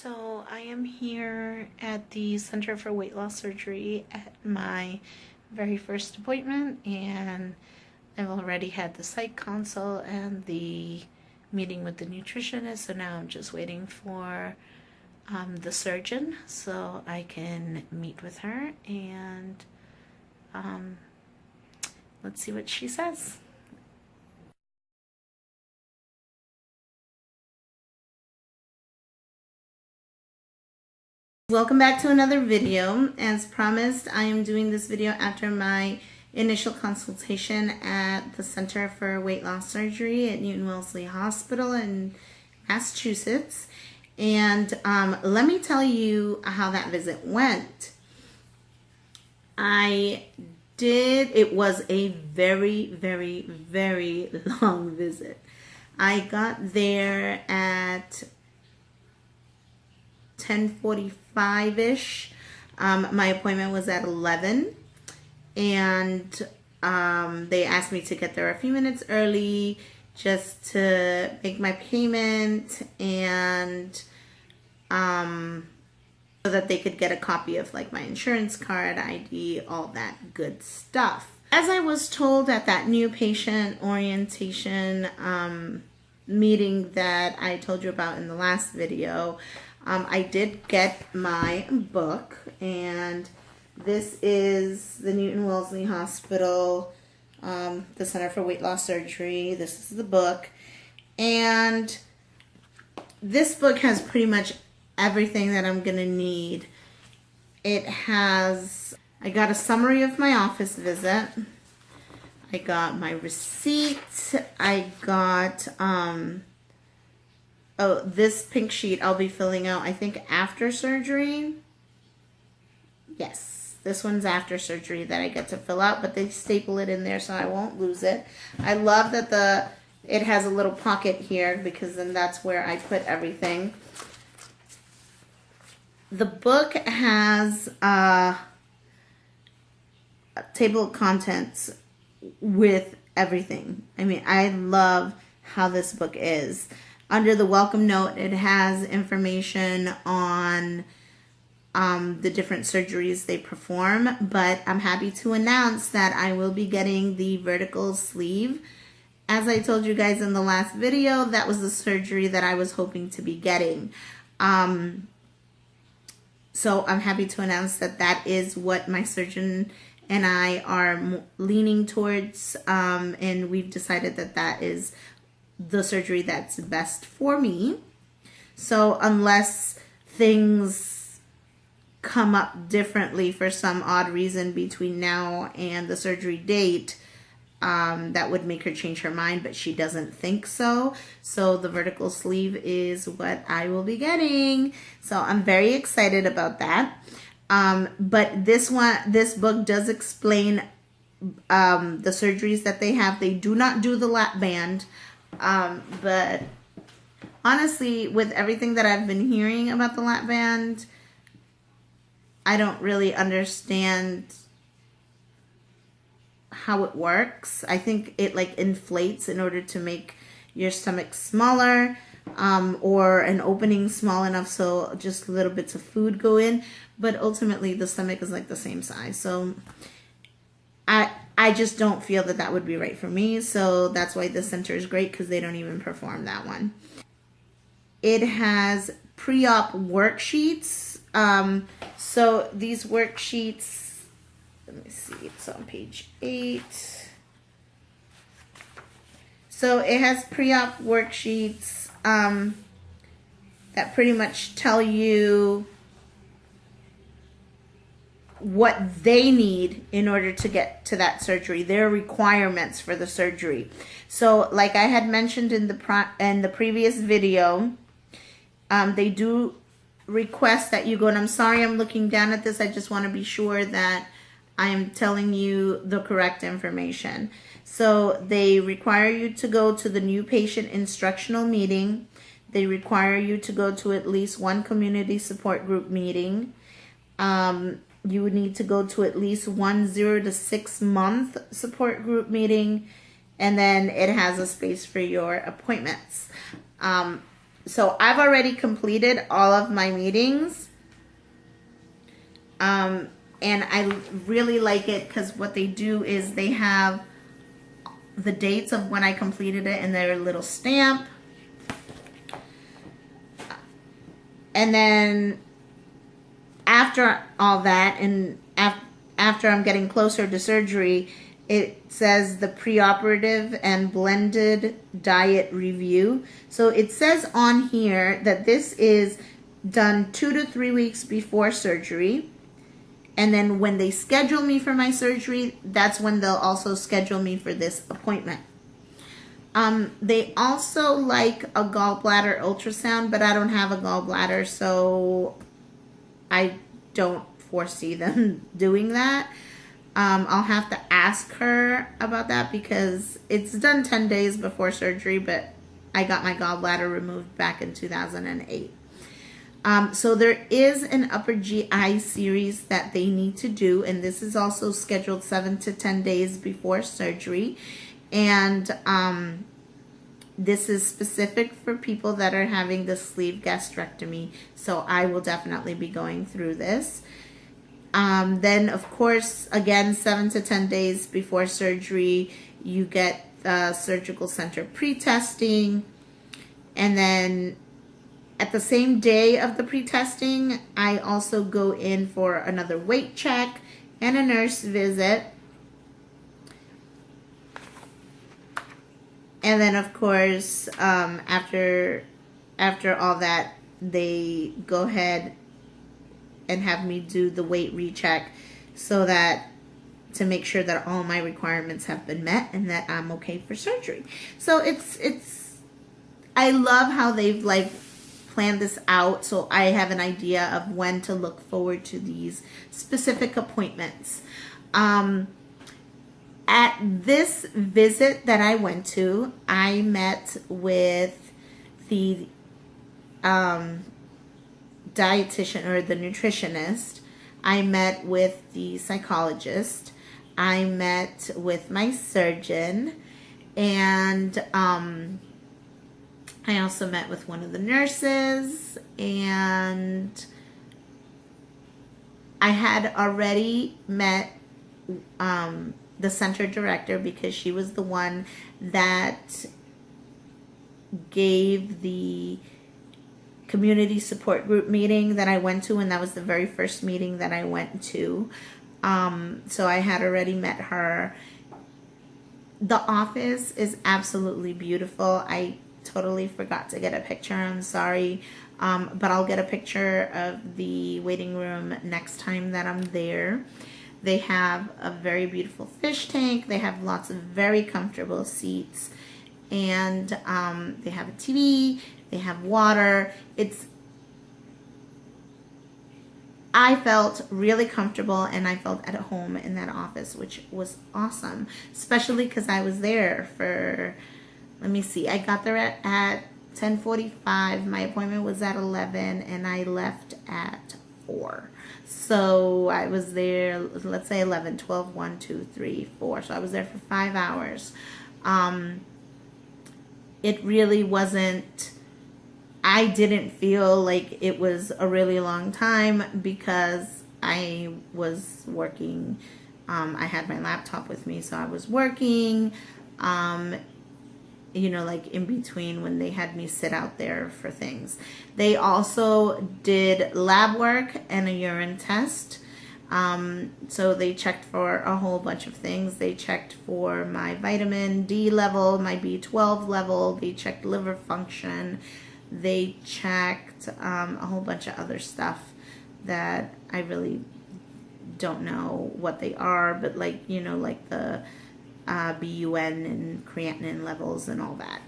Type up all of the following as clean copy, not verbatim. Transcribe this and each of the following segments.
So I am here at the Center for Weight Loss Surgery at my very first appointment, and I've already had the psych consult and the meeting with the nutritionist, so now I'm just waiting for the surgeon so I can meet with her and let's see what she says. Welcome back to another video. As promised, I am doing this video after my initial consultation at the Center for Weight Loss Surgery at Newton Wellesley Hospital in Massachusetts. And let me tell you how that visit went. It was a very, very, very long visit. I got there at 10:45-ish. My appointment was at 11, and they asked me to get there a few minutes early just to make my payment and so that they could get a copy of like my insurance card, ID, all that good stuff. As I was told at that new patient orientation meeting that I told you about in the last video, I did get my book, and this is the Newton Wellesley Hospital, the Center for Weight Loss Surgery. This is the book, and this book has pretty much everything that I'm gonna need. It has, I got a summary of my office visit. I got my receipt. I got, oh, this pink sheet I'll be filling out, I think, after surgery. Yes, this one's after surgery that I get to fill out, but they staple it in there so I won't lose it. I love that it has a little pocket here because then that's where I put everything. The book has a table of contents with everything. I mean, I love how this book is. Under the welcome note, it has information on the different surgeries they perform, but I'm happy to announce that I will be getting the vertical sleeve. As I told you guys in the last video, that was the surgery that I was hoping to be getting. So I'm happy to announce that that is what my surgeon and I are leaning towards, and we've decided that that is the surgery that's best for me. So unless things come up differently for some odd reason between now and the surgery date, that would make her change her mind, but she doesn't think so. So the vertical sleeve is what I will be getting. So I'm very excited about that. But this book does explain the surgeries that they have. They do not do the lap band. But honestly, with everything that I've been hearing about the lap band, I don't really understand how it works. I think it like inflates in order to make your stomach smaller, or an opening small enough so just little bits of food go in, but ultimately the stomach is like the same size. So I just don't feel that that would be right for me. So that's why this center is great, because they don't even perform that one. It has pre-op worksheets. So these worksheets, let me see, it's on page 8. So it has pre-op worksheets that pretty much tell you what they need in order to get to that surgery, their requirements for the surgery. So like I had mentioned in the previous video, they do request that you go, and I'm sorry I'm looking down at this, I just want to be sure that I am telling you the correct information. So they require you to go to the new patient instructional meeting. They require you to go to at least one community support group meeting. You would need to go to at least 1 0 to 6 month support group meeting, and then it has a space for your appointments. So I've already completed all of my meetings. And I really like it because what they do is they have the dates of when I completed it in their little stamp. And then after all that, and after I'm getting closer to surgery, it says the preoperative and blended diet review. So it says on here that this is done 2 to 3 weeks before surgery. And then when they schedule me for my surgery, that's when they'll also schedule me for this appointment. They also like a gallbladder ultrasound, but I don't have a gallbladder, so I don't foresee them doing that. I'll have to ask her about that because it's done 10 days before surgery, but I got my gallbladder removed back in 2008. So there is an upper GI series that they need to do, and this is also scheduled 7 to 10 days before surgery. And this is specific for people that are having the sleeve gastrectomy, so I will definitely be going through this. Then, of course, again, 7 to 10 days before surgery, you get surgical center pre-testing. And then at the same day of the pre-testing, I also go in for another weight check and a nurse visit. And then, of course, after all that, they go ahead and have me do the weight recheck so that to make sure that all my requirements have been met and that I'm okay for surgery. So it's I love how they've like planned this out so I have an idea of when to look forward to these specific appointments. At this visit that I went to, I met with the dietitian or the nutritionist. I met with the psychologist. I met with my surgeon, and I also met with one of the nurses, and I had already met the center director because she was the one that gave the community support group meeting that I went to, and that was the very first meeting that I went to. So I had already met her. The office is absolutely beautiful. I totally forgot to get a picture. I'm sorry. But I'll get a picture of the waiting room next time that I'm there. They have a very beautiful fish tank. They have lots of very comfortable seats. And they have a TV. They have water. I felt really comfortable and I felt at home in that office, which was awesome. Especially because I was there for, let me see, I got there at 10:45. My appointment was at 11 and I left at 4. So I was there, let's say 11, 12, 1, 2, 3, 4. So I was there for 5 hours. It really wasn't, I didn't feel like it was a really long time because I was working. I had my laptop with me, so I was working, like in between when they had me sit out there for things. They also did lab work and a urine test. So they checked for a whole bunch of things. They checked for my vitamin D level, my B12 level. They checked liver function. They checked a whole bunch of other stuff that I really don't know what they are, but like the BUN and creatinine levels and all that.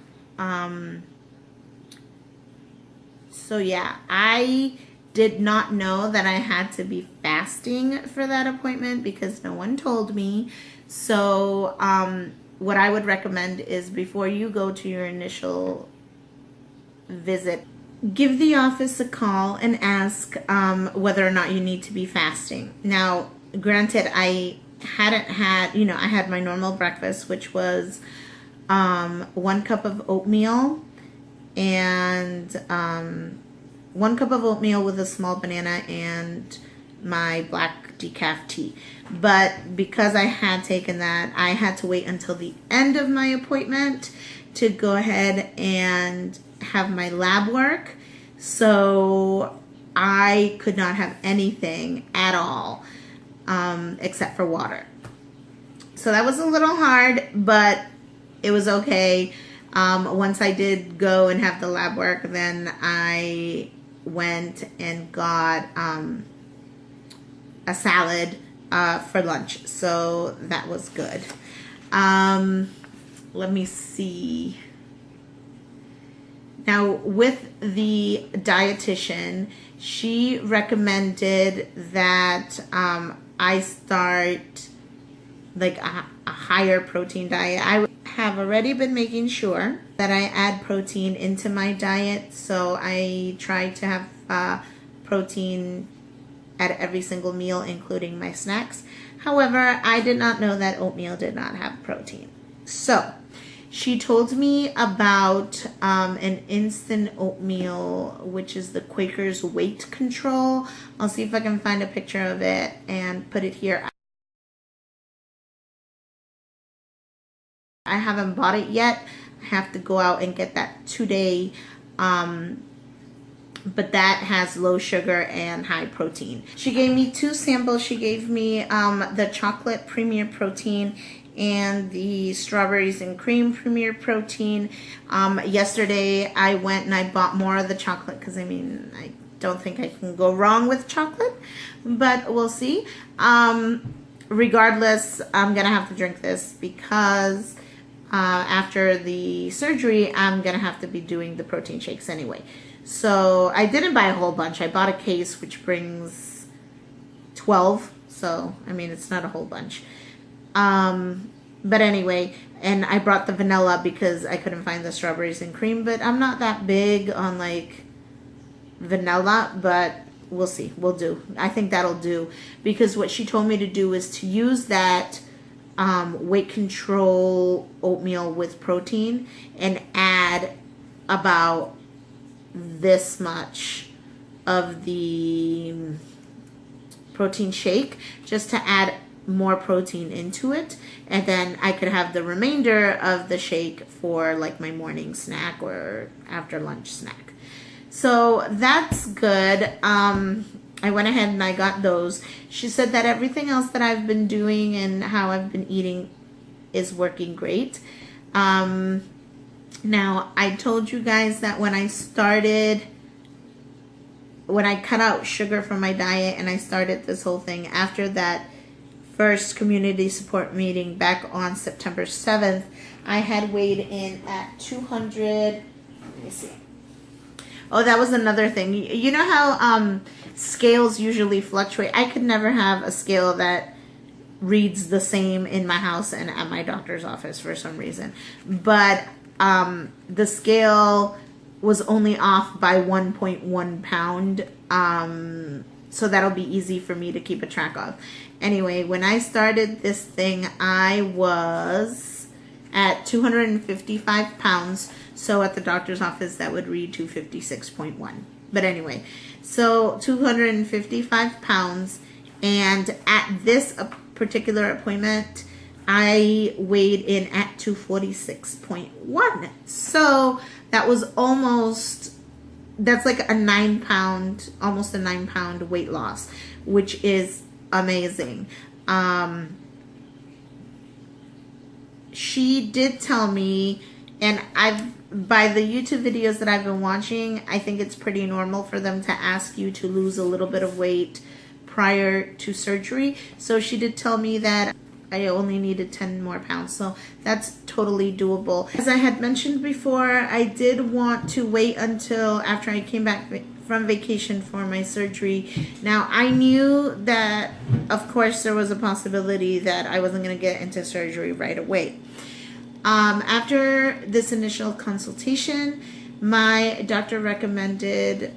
So yeah, I did not know that I had to be fasting for that appointment because no one told me. So what I would recommend is before you go to your initial visit, give the office a call and ask whether or not you need to be fasting. Now, granted, I hadn't had, I had my normal breakfast, which was 1 cup of oatmeal and 1 cup of oatmeal with a small banana and my black decaf tea. But because I had taken that, I had to wait until the end of my appointment to go ahead and have my lab work. So I could not have anything at all except for water. So that was a little hard, but it was okay. Once I did go and have the lab work, then I went and got a salad for lunch. So that was good. Let me see. Now, with the dietitian, she recommended that I start like a higher protein diet. I have already been making sure that I add protein into my diet. So I try to have protein at every single meal, including my snacks. However, I did not know that oatmeal did not have protein. So she told me about an instant oatmeal, which is the Quaker's Weight Control. I'll see if I can find a picture of it and put it here. I haven't bought it yet. I have to go out and get that today. But that has low sugar and high protein. She gave me 2 samples. She gave me the chocolate premier protein and the strawberries and cream premier protein. Yesterday I went and I bought more of the chocolate because I mean I don't think I can go wrong with chocolate, but we'll see. Regardless, I'm gonna have to drink this because after the surgery I'm gonna have to be doing the protein shakes anyway. So I didn't buy a whole bunch. I bought a case which brings 12. So I mean it's not a whole bunch. But anyway, and I brought the vanilla because I couldn't find the strawberries and cream, but I'm not that big on like vanilla, but we'll see. We'll do. I think that'll do because what she told me to do is to use that weight control oatmeal with protein and add about this much of the protein shake just to add more protein into it, and then I could have the remainder of the shake for like my morning snack or after lunch snack. So that's good. I went ahead and I got those. She said that everything else that I've been doing and how I've been eating is working great. Now, I told you guys that when I cut out sugar from my diet and I started this whole thing after that first community support meeting back on September 7th, I had weighed in at 200. Let me see. Oh, that was another thing. You know how scales usually fluctuate? I could never have a scale that reads the same in my house and at my doctor's office for some reason. But the scale was only off by 1.1 pound. So that'll be easy for me to keep a track of. Anyway, when I started this thing, I was at 255 pounds. So at the doctor's office, that would read 256.1. But anyway, so 255 pounds. And at this particular appointment, I weighed in at 246.1. So that was that's like a 9 pound, almost a 9 pound weight loss, which is amazing. She did tell me, and by the YouTube videos that I've been watching, I think it's pretty normal for them to ask you to lose a little bit of weight prior to surgery. So she did tell me that I only needed 10 more pounds. So that's totally doable. As I had mentioned before, I did want to wait until after I came back from vacation for my surgery. Now, I knew that, of course, there was a possibility that I wasn't going to get into surgery right away. After this initial consultation, my doctor recommended,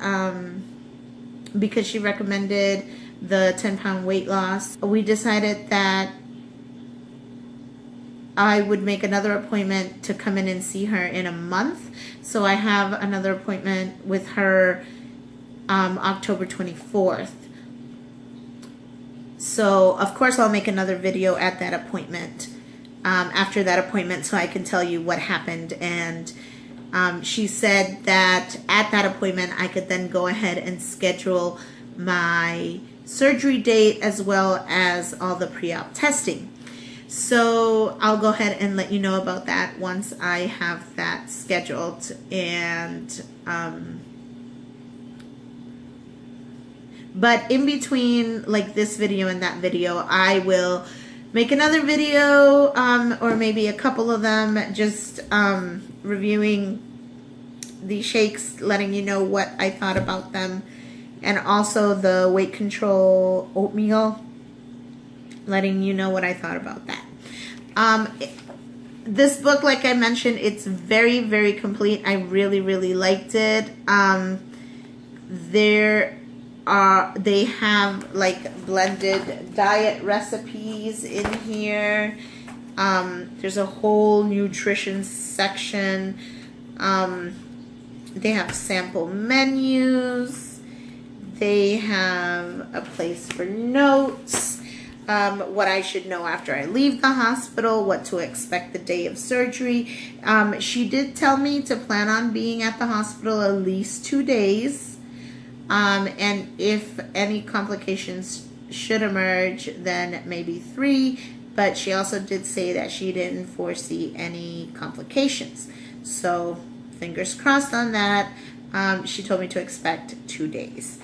because she recommended the 10-pound weight loss, we decided that I would make another appointment to come in and see her in a month. So I have another appointment with her October 24th. So of course I'll make another video at that appointment, after that appointment, so I can tell you what happened. And she said that at that appointment I could then go ahead and schedule my surgery date as well as all the pre-op testing. So I'll go ahead and let you know about that once I have that scheduled. And but in between like this video and that video, I will make another video, or maybe a couple of them, just reviewing the shakes, letting you know what I thought about them, and also the weight control oatmeal, letting you know what I thought about that. This book, like I mentioned, it's very, very complete. I really, really liked it. They have like blended diet recipes in here. There's a whole nutrition section. They have sample menus. They have a place for notes. What I should know after I leave the hospital, what to expect the day of surgery. She did tell me to plan on being at the hospital at least 2 days. And if any complications should emerge, then maybe 3. But she also did say that she didn't foresee any complications. So fingers crossed on that. She told me to expect 2 days.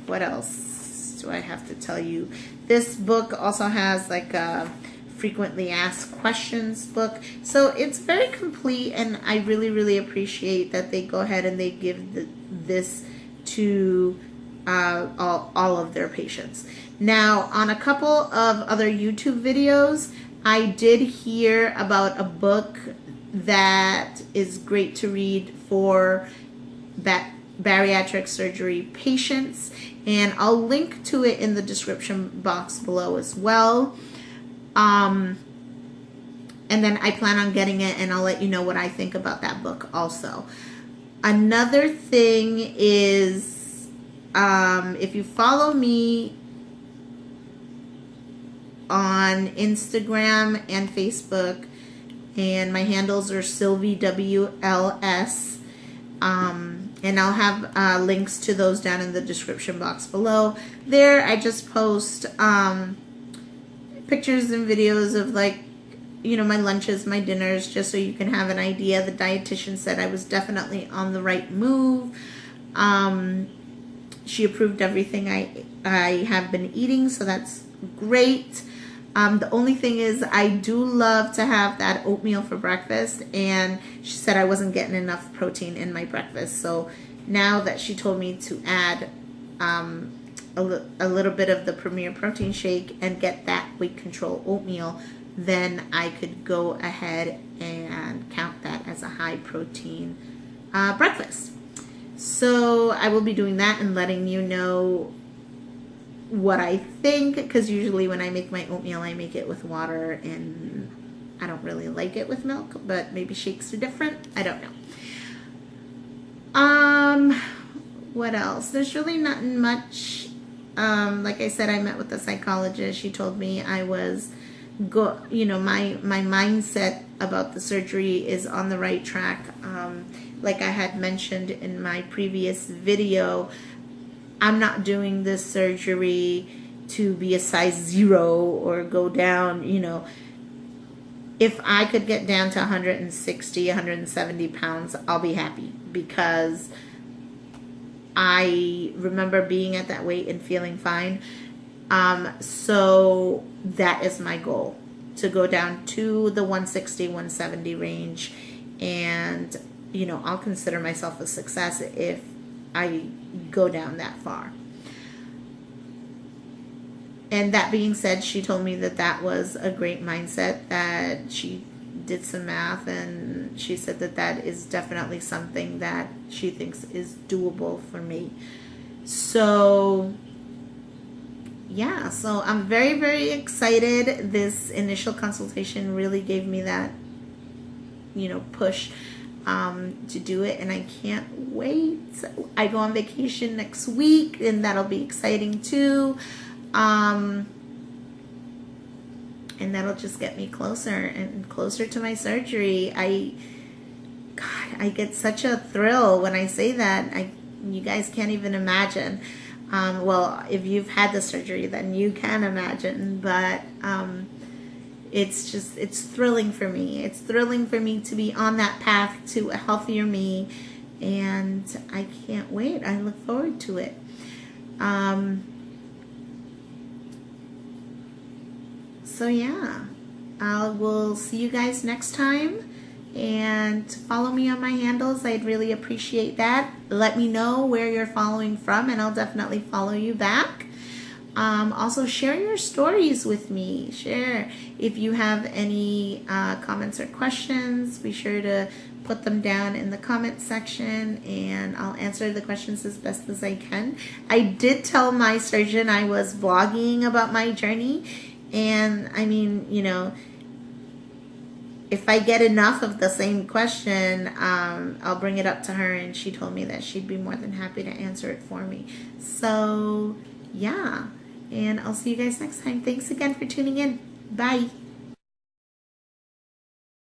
What else do I have to tell you? This book also has like a frequently asked questions book. So it's very complete, and I really, really appreciate that they go ahead and they give this to all of their patients. Now, on a couple of other YouTube videos, I did hear about a book that is great to read for bariatric surgery patients, and I'll link to it in the description box below as well. And then I plan on getting it, and I'll let you know what I think about that book also. Another thing is, if you follow me on Instagram and Facebook, and my handles are Sylvie WLS, and I'll have links to those down in the description box below. There I just post pictures and videos of, like, you know, my lunches, my dinners, just so you can have an idea. The dietitian said I was definitely on the right move. She approved everything I have been eating, so that's great. The only thing is I do love to have that oatmeal for breakfast, and she said I wasn't getting enough protein in my breakfast. So now that she told me to add a little bit of the Premier Protein Shake and get that weight control oatmeal, then I could go ahead and count that as a high protein breakfast. So I will be doing that and letting you know what I think, because usually when I make my oatmeal, I make it with water, and I don't really like it with milk, but maybe shakes are different. I don't know. What else? There's really not much. Like I said, I met with the psychologist. She told me I was my mindset about the surgery is on the right track. Like I had mentioned in my previous video, I'm not doing this surgery to be a size 0 or go down, If I could get down to 160, 170 pounds, I'll be happy, because I remember being at that weight and feeling fine. So that is my goal, to go down to the 160, 170 range. And, I'll consider myself a success if I go down that far. And that being said, she told me that was a great mindset, that she did some math, and she said that is definitely something that she thinks is doable for me. So yeah, so I'm very, very excited. This initial consultation really gave me that, push to do it, and I can't wait. I go on vacation next week, and that'll be exciting too. And that'll just get me closer and closer to my surgery. I get such a thrill when I say that. You guys can't even imagine. Well, if you've had the surgery, then you can imagine. But it's thrilling for me. It's thrilling for me to be on that path to a healthier me. And I can't wait. I look forward to it. So yeah, I will see you guys next time. And follow me on my handles. I'd really appreciate that. Let me know where you're following from, and I'll definitely follow you back. Also, share your stories with me. Share if you have any comments or questions. Be sure to put them down in the comment section, and I'll answer the questions as best as I can. I did tell my surgeon I was vlogging about my journey, and I mean, if I get enough of the same question, I'll bring it up to her, and she told me that she'd be more than happy to answer it for me. So, yeah, and I'll see you guys next time. Thanks again for tuning in. Bye.